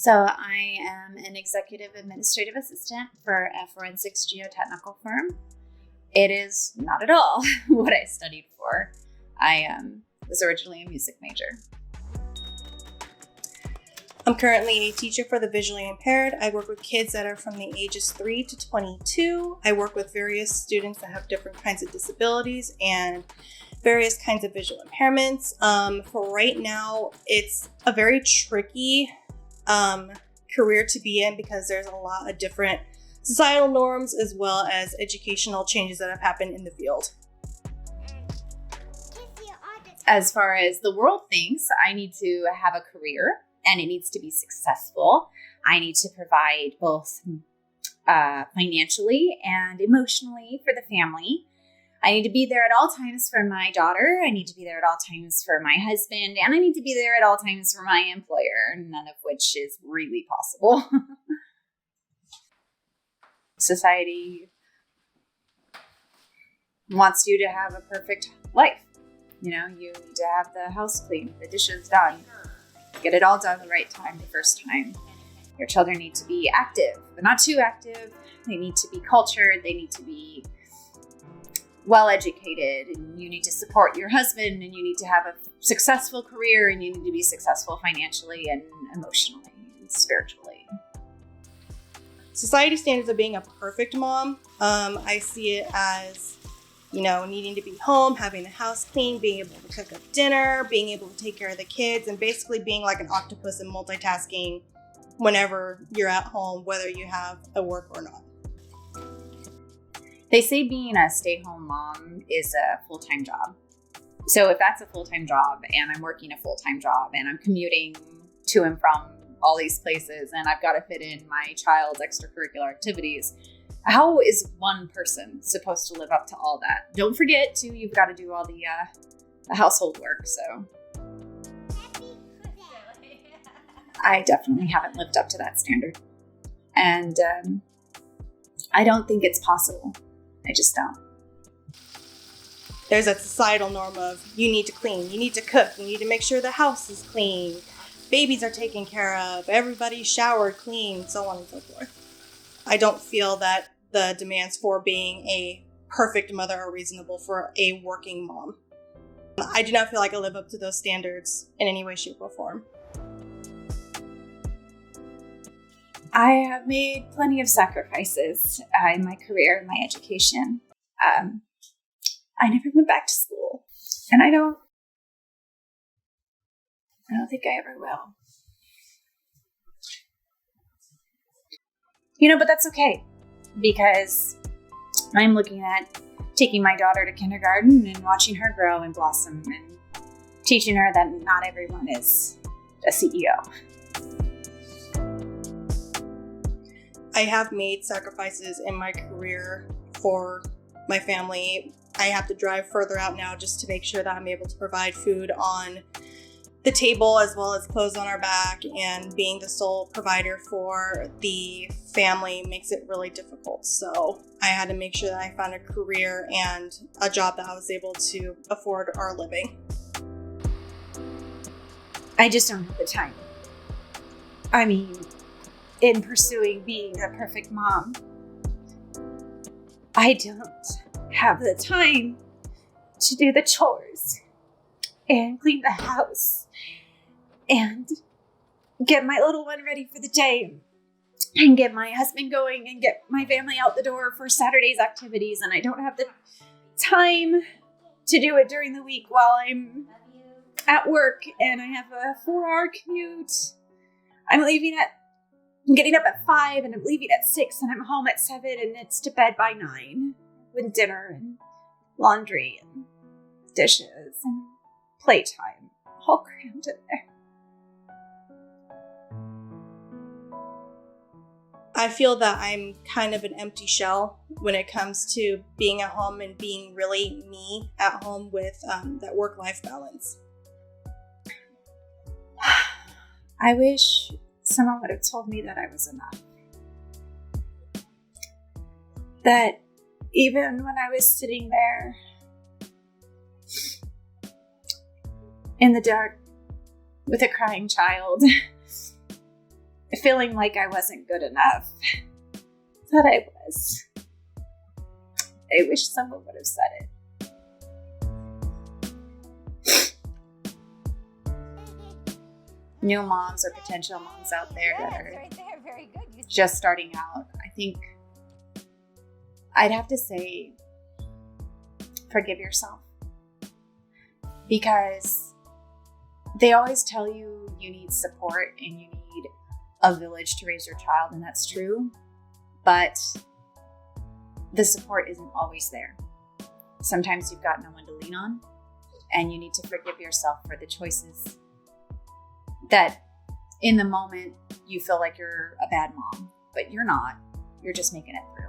So I am an executive administrative assistant for a forensics geotechnical firm. It is not at all what I studied for. I was originally a music major. I'm currently a teacher for the visually impaired. I work with kids that are from the ages 3 to 22. I work with various students that have different kinds of disabilities and various kinds of visual impairments. For right now, it's a very tricky career to be in because there's a lot of different societal norms as well as educational changes that have happened in the field. As far as the world thinks, I need to have a career and it needs to be successful. I need to provide both financially and emotionally for the family. I need to be there at all times for my daughter. I need to be there at all times for my husband. And I need to be there at all times for my employer, none of which is really possible. Society wants you to have a perfect life. You know, you need to have the house clean, the dishes done, get it all done the right time the first time. Your children need to be active, but not too active. They need to be cultured. They need to be well-educated, and you need to support your husband, and you need to have a successful career, and you need to be successful financially and emotionally and spiritually. Society standards of being a perfect mom, I see it as, needing to be home, having the house clean, being able to cook up dinner, being able to take care of the kids, and basically being like an octopus and multitasking whenever you're at home, whether you have a work or not. They say being a stay-home mom is a full-time job. So if that's a full-time job and I'm working a full-time job and I'm commuting to and from all these places and I've got to fit in my child's extracurricular activities, how is one person supposed to live up to all that? Don't forget, too, you've got to do all the household work. So I definitely haven't lived up to that standard. And I don't think it's possible. I just don't. There's a societal norm of you need to clean, you need to cook, you need to make sure the house is clean, babies are taken care of, everybody's showered, clean, so on and so forth. I don't feel that the demands for being a perfect mother are reasonable for a working mom. I do not feel like I live up to those standards in any way, shape, or form. I have made plenty of sacrifices in my career and my education. I never went back to school, and I don't think I ever will. But that's okay, because I'm looking at taking my daughter to kindergarten and watching her grow and blossom and teaching her that not everyone is a CEO. I have made sacrifices in my career for my family. I have to drive further out now just to make sure that I'm able to provide food on the table as well as clothes on our back, and being the sole provider for the family makes it really difficult. So I had to make sure that I found a career and a job that I was able to afford our living. I just don't have the time. I mean, in pursuing being a perfect mom, I don't have the time to do the chores and clean the house and get my little one ready for the day and get my husband going and get my family out the door for Saturday's activities. And I don't have the time to do it during the week while I'm at work and I have a 4-hour commute. I'm getting up at 5 and I'm leaving at 6 and I'm home at 7 and it's to bed by 9 with dinner and laundry and dishes and playtime all crammed in there. I feel that I'm kind of an empty shell when it comes to being at home and being really me at home with that work-life balance. I wish someone would have told me that I was enough. That even when I was sitting there in the dark with a crying child, feeling like I wasn't good enough. That I was. I wish someone would have said it. New moms or potential moms out there that are right there. Very good. just starting out, I think I'd have to say forgive yourself, because they always tell you you need support and you need a village to raise your child, and that's true, but the support isn't always there. Sometimes you've got no one to lean on, and you need to forgive yourself for the choices that in the moment you feel like you're a bad mom, but you're not. You're just making it through.